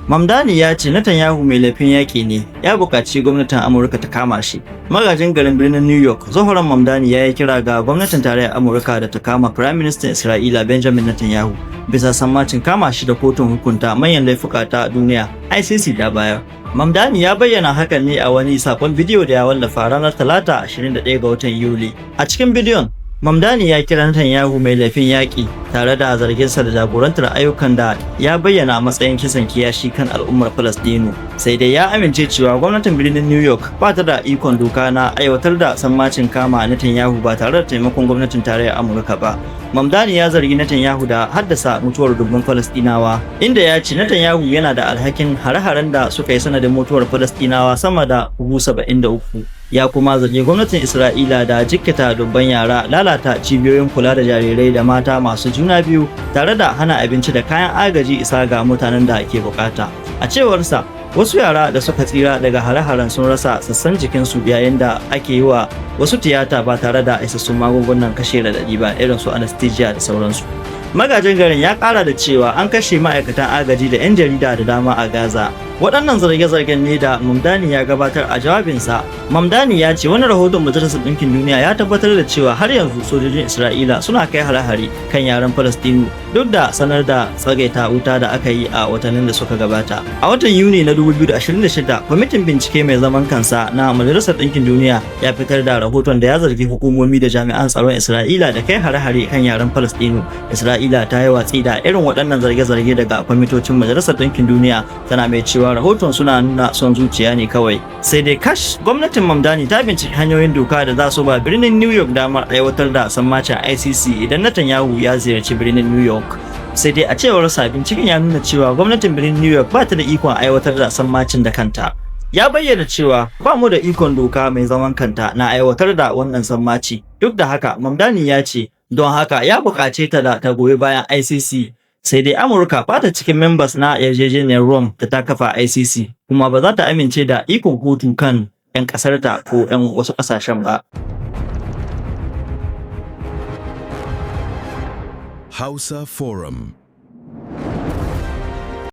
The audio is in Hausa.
Mamdani ya ce Netanyahu mai laifin yaƙi ne, ya buƙaci gwamnatin Amurka ta kama shi. Magajin garin birnin New York, Zohran Mamdani ya yi kira ga gwamnatin tarayyar Amurka da ta kama Firaministan Isra'ila Benjamin Netanyahu bisa sammacin kama shi da Kotun Hukunta Manyan Laifuka ta Duniya ICC da bayar. Mamdani ya bayyana hakan ne a wani sakon bidiyo da ya wallafa ranar Talata 21 ga watan Yuli. A cikin bidiyon, Mamdani ya kira Netanyahu mai laifin yaƙi tare da zarginsa da jagorantar ayyukan da ya bayyana a matsayin kisan kiyashi kan al'ummar Falastinu. Sai dai ya amince cewa gwamnatin birnin New York ba ta da ikon doka na aiwatar da sammacin kama Netanyahu ba tare da taimakon gwamnatin tarayyar Amurka ba. Mamdani ya zargi Netanyahu da haddasa mutuwar dubban Falastinawa, inda ya ce Netanyahu yana da alhakin hare-haren da suka yi sanadin mutuwar Falastinawa sama da 73,000. Ya kuma zargi gwamnatin Isra'ila da jikkata dubban yara, lalata cibiyoyin kula da jarirai da mata masu juna biyu, tare da hana abinci da kayan agaji isa ga mutanen da ke bukata. A cewarsa, wasu yara da suka tsira daga hare-haren sun rasa sassan jikinsu yayin da ake yi wa wasu tiyata ba tare da isassun magungunan kashe radadi ba, irin su anesthesia da sauransu. Magajin garin ya kara da cewa an kashe ma'aikatan agaji da 'yan jarida da dama a Gaza. Waɗannan zarge-zargen ne da Mamdani ya gabatar a jawabinsa. Mamdani ya ce wani rahoton Majalisar Ɗinkin Duniya ya tabbatar da cewa har yanzu sojojin Isra'ila suna kai hare-hare kan yaran Falastinu duk da sanar da tsagaita wuta da aka yi a watannin da suka gabata. A watan Yuni na 2026, kwamitin bincike mai zaman kansa na Majalisar Ɗinkin Duniya ya fitar da rahoton da ya zargi hukumomi da jami'an tsaron Isra'ila da kai hare-hare kan yaran Falastinu. Isra'ila ta yi watsi da irin waɗannan zarge-zarge daga kwamitocin Majalisar Ɗinkin Duniya, tana mai cewa rahoton suna nuna son zuciya ne kawai. Sai dai kash, gwamnatin Mamdani ta binciki hanyoyin doka da za su ba birnin New York damar aiwatar da sammacin ICC idan Netanyahu ya ziyarci birnin New York. Sai dai a cewar sa, binciken ya nuna cewa gwamnatin birnin New York ba ta da ikon aiwatar da sammacin da kanta. Ya bayyana cewa ba mu da ikon doka mai zaman kanta na aiwatar da wannan sammaci. Duk da haka, Mamdani ya ce don haka ya buƙace ta da ta goyi bayan ICC. Sai dai Amurka ba ta cikin members na yarjejeniyar Rome da ta kafa ICC, kuma ba za ta amince da ikon kotu kan 'yan ƙasarta ko 'yan wasu ƙasashen ba. Hausa Forum